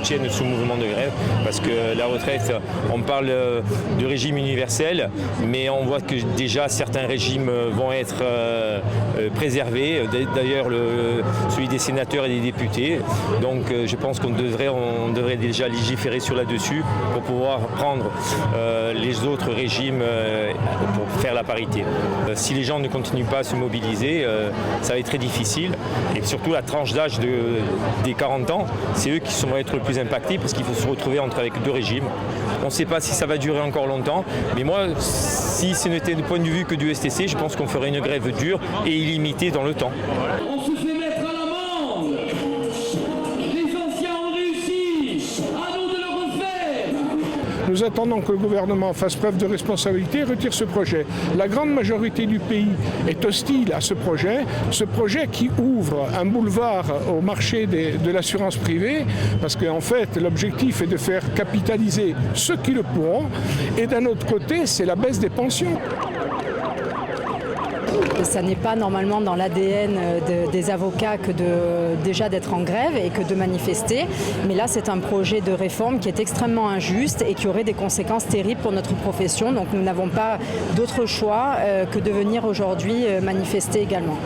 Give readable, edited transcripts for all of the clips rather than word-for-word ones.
soutiennent ce mouvement de grève parce que la retraite, on parle de régime universel, mais on voit que déjà certains régimes vont être préservés, d'ailleurs celui des sénateurs et des députés. Donc je pense qu'on devrait déjà légiférer sur là-dessus pour pouvoir prendre les autres régimes pour faire la parité. Si les gens ne continuent pas à se mobiliser, ça va être très difficile. Et surtout la tranche d'âge des 40 ans, c'est eux qui vont être le plus impactés parce qu'il faut se retrouver avec deux régimes. On ne sait pas si ça va durer encore longtemps, mais moi, si ce n'était du point de vue que du STC, je pense qu'on ferait une grève dure et illimitée dans le temps. On se fait mettre à l'amende. Les anciens ont réussi. À nous de le refaire. Nous attendons que le gouvernement fasse preuve de responsabilité et retire ce projet. La grande majorité du pays est hostile à ce projet qui ouvre un boulevard au marché de l'assurance privée, parce qu'en fait, l'objectif est de faire capitaliser ceux qui le pourront, et d'un autre côté, c'est la baisse des pensions. Ça n'est pas normalement dans l'ADN des avocats que déjà d'être en grève et que de manifester. Mais là, c'est un projet de réforme qui est extrêmement injuste et qui aurait des conséquences terribles pour notre profession. Donc nous n'avons pas d'autre choix que de venir aujourd'hui manifester également.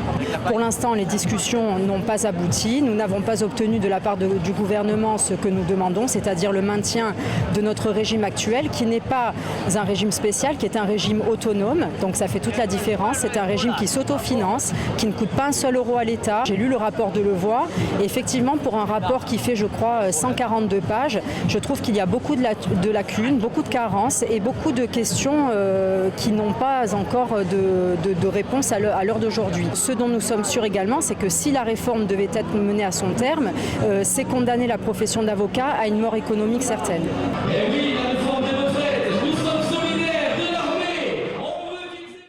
Pour l'instant, les discussions n'ont pas abouti. Nous n'avons pas obtenu de la part du gouvernement ce que nous demandons, c'est-à-dire le maintien de notre régime actuel, qui n'est pas un régime spécial, qui est un régime autonome. Donc ça fait toute la différence. C'est un régime qui s'autofinance, qui ne coûte pas un seul euro à l'État. J'ai lu le rapport de Levoy et effectivement pour un rapport qui fait je crois 142 pages, je trouve qu'il y a beaucoup de lacunes, beaucoup de carences et beaucoup de questions qui n'ont pas encore de réponse à l'heure d'aujourd'hui. Ce dont nous sommes sûrs également, c'est que si la réforme devait être menée à son terme, c'est condamner la profession d'avocat à une mort économique certaine. Et oui,